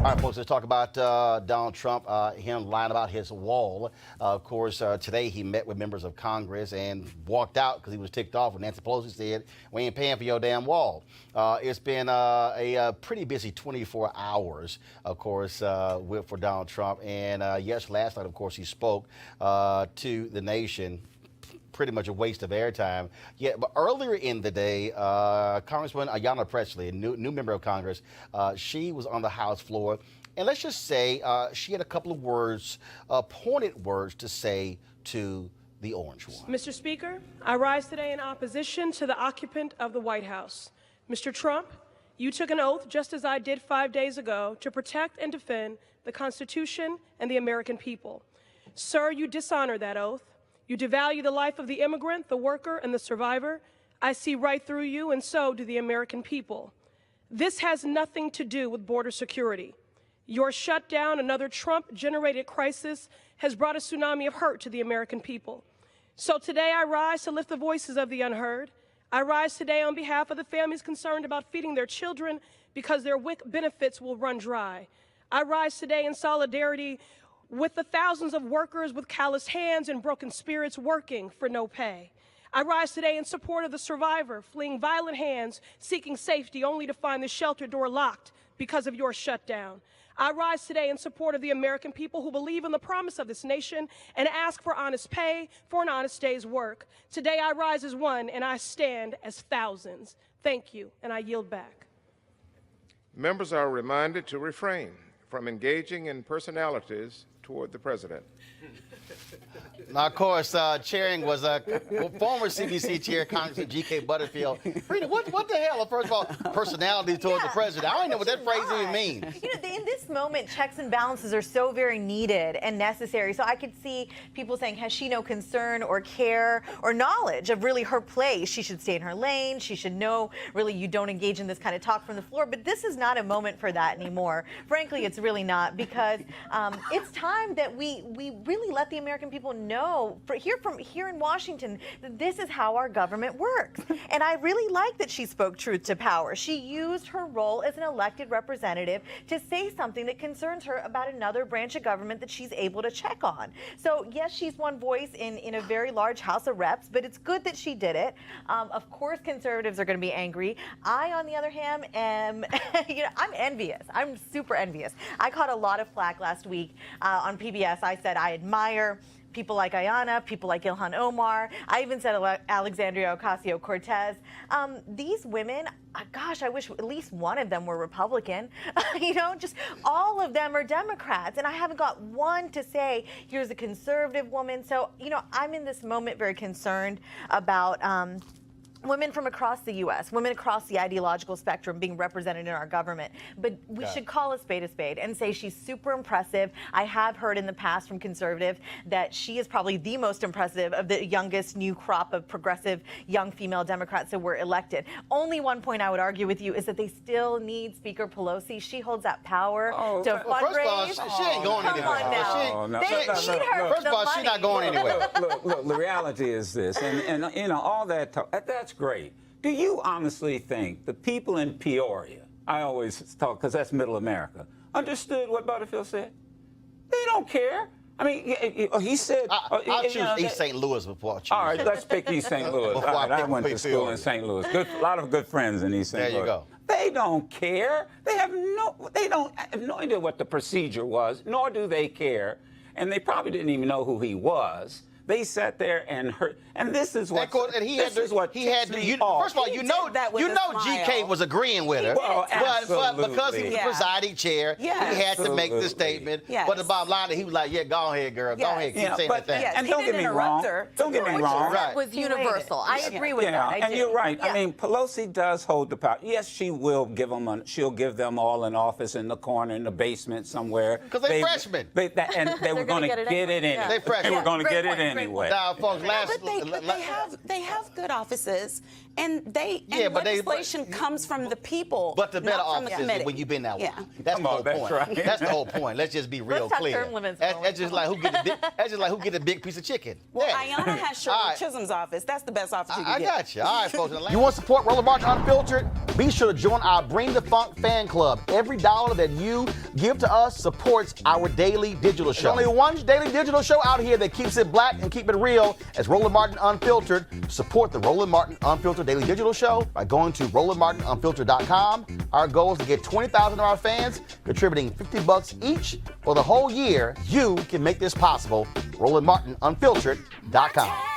All right, folks, let's talk about Donald Trump, him lying about his wall. Of course, today he met with members of Congress and walked out because he was ticked off when Nancy Pelosi said, we ain't paying for your damn wall. It's been a pretty busy 24 hours, of course, for Donald Trump. And yes, last night, of course, he spoke to the nation. Pretty much a waste of airtime. Yeah, but earlier in the day, Congresswoman Ayanna Pressley, a new member of Congress, she was on the House floor, and let's just say she had a couple of words, pointed words to say to the Orange One. Mr. Speaker, I rise today in opposition to the occupant of the White House. Mr. Trump, you took an oath, just as I did 5 days ago, to protect and defend the Constitution and the American people. Sir, you dishonor that oath. You devalue the life of the immigrant, the worker, and the survivor. I see right through you, and so do the American people. This has nothing to do with border security. Your shutdown, another Trump-generated crisis, has brought a tsunami of hurt to the American people. So today I rise to lift the voices of the unheard. I rise today on behalf of the families concerned about feeding their children because their WIC benefits will run dry. I rise today in solidarity with the thousands of workers with calloused hands and broken spirits working for no pay. I rise today in support of the survivor fleeing violent hands, seeking safety only to find the shelter door locked because of your shutdown. I rise today in support of the American people who believe in the promise of this nation and ask for honest pay for an honest day's work. Today I rise as one and I stand as thousands. Thank you, and I yield back. Members are reminded to refrain from engaging in personalities toward the president. Now, of course, chairing was former CBC chair, Congressman G.K. Butterfield. Rita, what the hell? First of all, personality toward the president. I don't know what that phrase even means. You know, in this moment, checks and balances are so very needed and necessary. So I could see people saying, has she no concern or care or knowledge of really her place? She should stay in her lane. She should know, really, you don't engage in this kind of talk from the floor. But this is not a moment for that anymore. Frankly, it's really not, because it's time that we really let the American people know here in Washington that this is how our government works. And I really like that she spoke truth to power. She used her role as an elected representative to say something that concerns her about another branch of government that she's able to check on. So yes, she's one voice in a very large House of Reps, but it's good that she did it. Of course, conservatives are going to be angry. I, on the other hand, am I'm envious. I'm super envious. I caught a lot of flack last week on PBS. I said I admire people like Ayanna, people like Ilhan Omar. I even said Alexandria Ocasio-Cortez. These women, gosh, I wish at least one of them were Republican. Just all of them are Democrats. And I haven't got one to say, here's a conservative woman. So, I'm in this moment very concerned about women from across the U.S., women across the ideological spectrum being represented in our government. But we should call a spade and say she's super impressive. I have heard in the past from conservative that she is probably the most impressive of the youngest new crop of progressive young female Democrats that were elected. Only one point I would argue with you is that they still need Speaker Pelosi. She holds that power to fundraise. First of all, she ain't going anywhere. Come on now. They need her First of all, she's not going anywhere. Look, the reality is this, and all that talk, that's great. Do you honestly think the people in Peoria, I always talk because that's middle America, understood what Butterfield said? They don't care. I mean, he said... I'll choose East St. Louis before I choose. All right, let's pick East St. Louis. I went to school in St. Louis. A lot of good friends in East St. Louis. There you go. They don't care. They don't have no idea what the procedure was, nor do they care. And they probably didn't even know who he was. They sat there and heard, and this is what First of all, you know GK was agreeing with her, well, but because he was the presiding chair, he had to make the statement. But the bottom line, he was like, "Yeah, go ahead, girl, go ahead, keep saying that thing." And don't get me wrong. Don't get me wrong. That was universal. I agree with that. And you're right. I mean, Pelosi does hold the power. Yes, she will give them. She'll give them all an office in the corner, in the basement somewhere. Because they're freshmen. And they were going to get it in. They freshmen. They were going to get it in. anyway. Now, folks, But they have good offices, and Yeah, but legislation comes from the people, But the better not from the office committee. is when you've been that Yeah. one. That's the whole that's point. right. That's the whole point. Let's just be real Let's talk clear. term limits, That's Roland. just like who get the big. That's just like who get a big piece of chicken. Well, Yeah. Ayanna has Shirley All right. Chisholm's office. That's the best office you can I get. got you. All right, folks. You want to support Roland Martin Unfiltered? Be sure to join our Bring the Funk fan club. Every dollar that you give to us supports our daily digital show. There's only one daily digital show out here that keeps it black and keep it real as Roland Martin Unfiltered. Support the Roland Martin Unfiltered daily digital show by going to RolandMartinUnfiltered.com. Our goal is to get 20,000 of our fans contributing $50 each for the whole year. You can make this possible. RolandMartinUnfiltered.com.